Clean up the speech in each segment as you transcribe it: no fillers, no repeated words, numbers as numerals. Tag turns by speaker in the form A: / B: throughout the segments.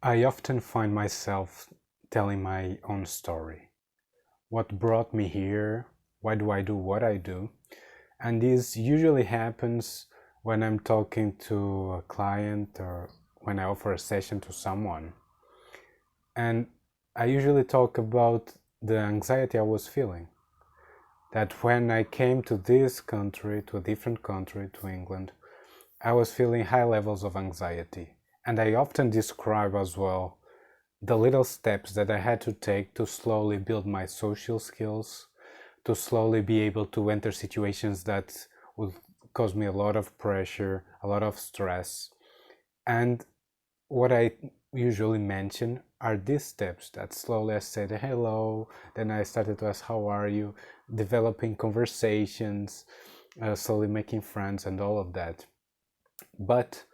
A: I often find myself telling my own story. What brought me here? Why do I do what I do? And this usually happens when I'm talking to a client or when I offer a session to someone. And I usually talk about the anxiety I was feeling. That when I came to this country, to a different country, to England, I was feeling high levels of anxiety. And I often describe as well the little steps that I had to take to slowly build my social skills, to slowly be able to enter situations that would cause me a lot of pressure, a lot of stress. And what I usually mention are these steps that slowly I said hello, then I started to ask how are you, developing conversations, slowly making friends and all of that. But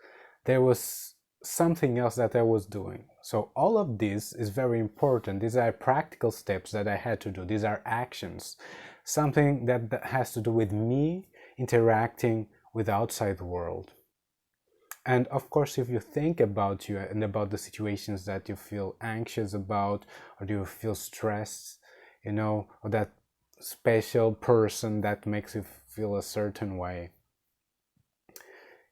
A: there was something else that I was doing. So all of this is very important. These are practical steps that I had to do. These are actions. Something that has to do with me interacting with the outside world. And of course, if you think about you and about the situations that you feel anxious about, or do you feel stressed, or that special person that makes you feel a certain way,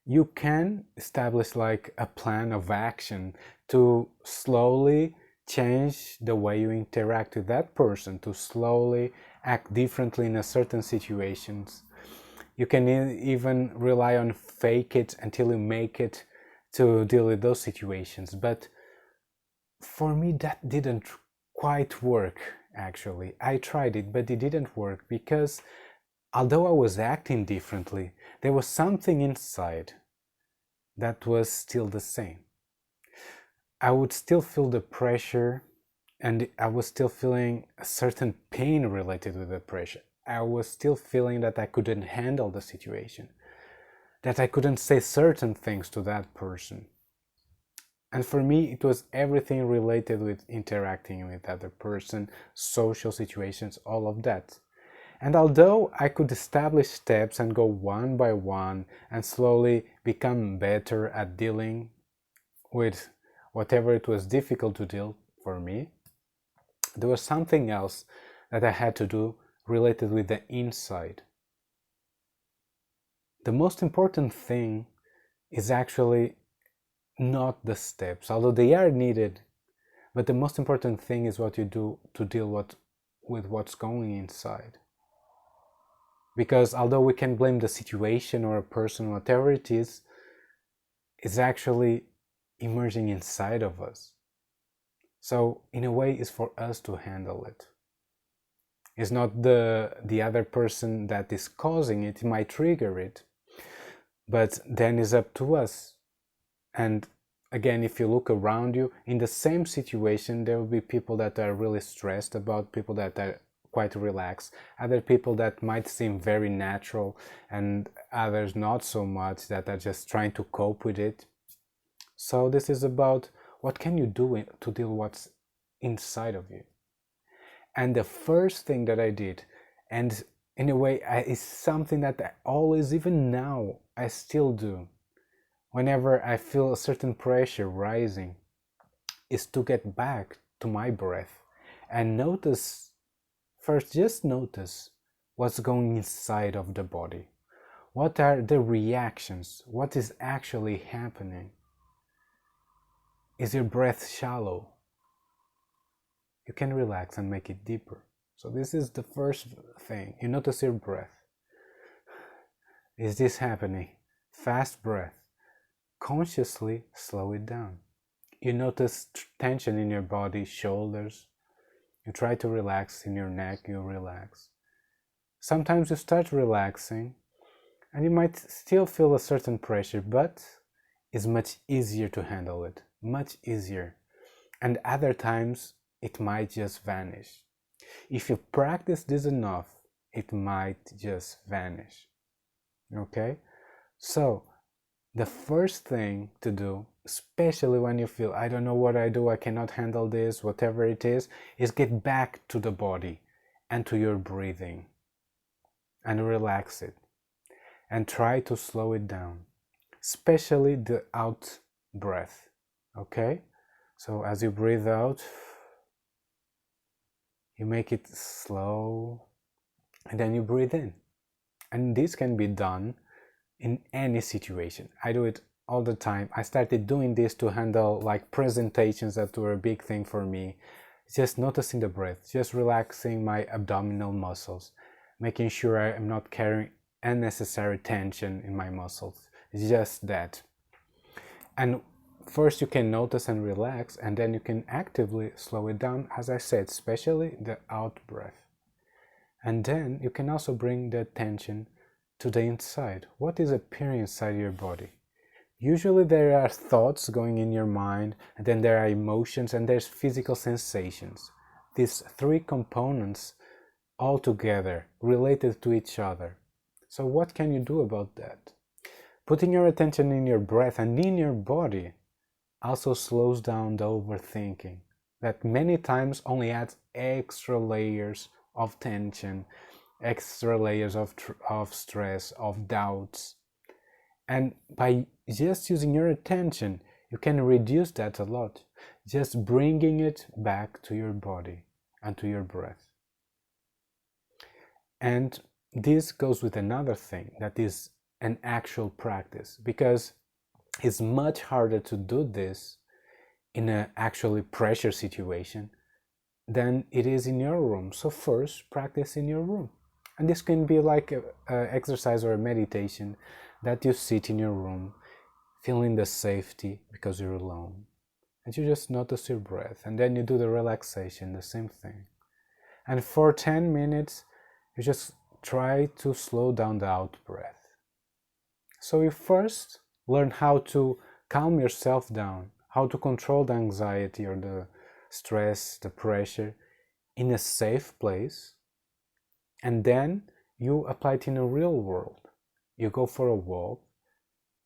A: you can establish like a plan of action to slowly change the way you interact with that person, to slowly act differently in a certain situations. You can even rely on fake it until you make it to deal with those situations. But for me, that didn't quite work actually. I tried it, but it didn't work because although I was acting differently, there was something inside that was still the same. I would still feel the pressure and I was still feeling a certain pain related with the pressure. I was still feeling that I couldn't handle the situation, that I couldn't say certain things to that person. And for me, it was everything related with interacting with other person, social situations, all of that. And although I could establish steps and go one by one and slowly become better at dealing with whatever it was difficult to deal for me, there was something else that I had to do related with the inside. The most important thing is actually not the steps, although they are needed, but the most important thing is what you do to deal with what's going inside. Because although we can blame the situation or a person, whatever it is, it's actually emerging inside of us. So in a way, it's for us to handle it. It's not the other person that is causing it. It might trigger it, but then it's up to us. And again, if you look around you, in the same situation, there will be people that are really stressed about, people that are quite relaxed, other people that might seem very natural, and others not so much, that are just trying to cope with it. So this is about what can you do to deal what's inside of you. And the first thing that I did, and in a way is something that I always, even now, I still do, whenever I feel a certain pressure rising, is to get back to my breath and notice, first just notice what's going inside of the body. What are the reactions? What is actually happening? Is your breath shallow? You can relax and make it deeper. So this is the first thing. You notice your breath. Is this happening? Fast breath. Consciously slow it down. You notice tension in your body, shoulders. You try to relax in your neck, you relax. Sometimes you start relaxing and you might still feel a certain pressure, but it's much easier to handle it, much easier. And other times it might just vanish. If you practice this enough, it might just vanish. Okay? So, the first thing to do, especially when you feel, I don't know what I do, I cannot handle this, whatever it is get back to the body and to your breathing and relax it and try to slow it down, especially the out breath. Okay? So as you breathe out, you make it slow, and then you breathe in. And this can be done in any situation. I do it all the time. I started doing this to handle like presentations that were a big thing for me. Just noticing the breath, just relaxing my abdominal muscles, making sure I am not carrying unnecessary tension in my muscles. It's just that. And first you can notice and relax, and then you can actively slow it down, as I said, especially the out breath. And then you can also bring the attention to the inside. What is appearing inside your body? Usually there are thoughts going in your mind, and then there are emotions, and there's physical sensations. These three components all together, related to each other. So what can you do about that? Putting your attention in your breath and in your body also slows down the overthinking that many times only adds extra layers of tension, extra layers of stress, of doubts. And by just using your attention, you can reduce that a lot, just bringing it back to your body and to your breath. And this goes with another thing that is an actual practice, because it's much harder to do this in an actually pressure situation than it is in your room. So first, practice in your room. And this can be like an exercise or a meditation that you sit in your room, feeling the safety because you're alone. And you just notice your breath. And then you do the relaxation, the same thing. And for 10 minutes, you just try to slow down the out breath. So you first learn how to calm yourself down, how to control the anxiety or the stress, the pressure in a safe place. And then you apply it in a real world. You go for a walk.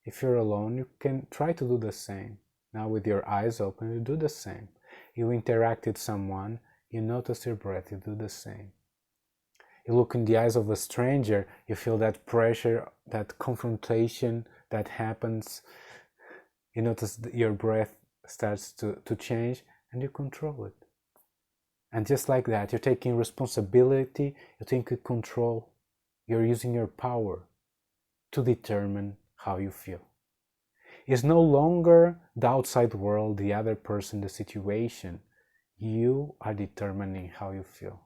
A: If you're alone, you can try to do the same. Now with your eyes open, you do the same. You interact with someone, you notice your breath, you do the same. You look in the eyes of a stranger, you feel that pressure, that confrontation that happens. You notice your breath starts to change, and you control it. And just like that, you're taking responsibility, you're taking control, you're using your power to determine how you feel. It's no longer the outside world, the other person, the situation. You are determining how you feel.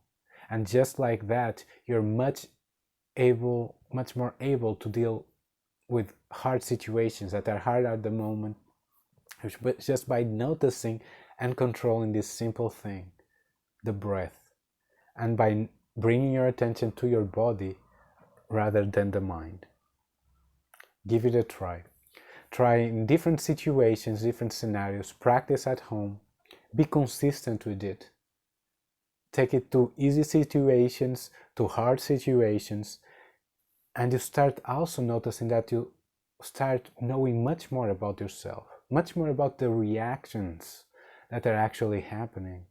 A: And just like that, you're much more able to deal with hard situations that are hard at the moment, just by noticing and controlling this simple thing, the breath, and by bringing your attention to your body rather than the mind. Give it a try. Try in different situations, different scenarios, practice at home, be consistent with it. Take it to easy situations, to hard situations, and you start also noticing that you start knowing much more about yourself, much more about the reactions that are actually happening,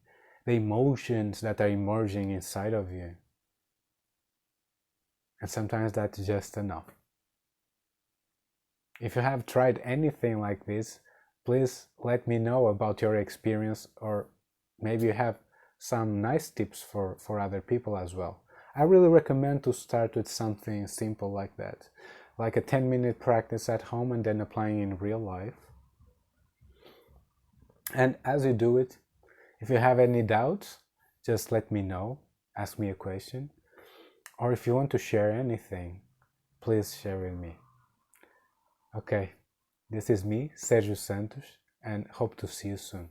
A: the emotions that are emerging inside of you. And sometimes that's just enough. If you have tried anything like this, please let me know about your experience, or maybe you have some nice tips for other people as well. I really recommend to start with something simple like that, like a 10-minute practice at home and then applying in real life. And as you do it, if you have any doubts, just let me know, ask me a question, or if you want to share anything, please share with me. Okay, this is me, Sergio Santos, and hope to see you soon.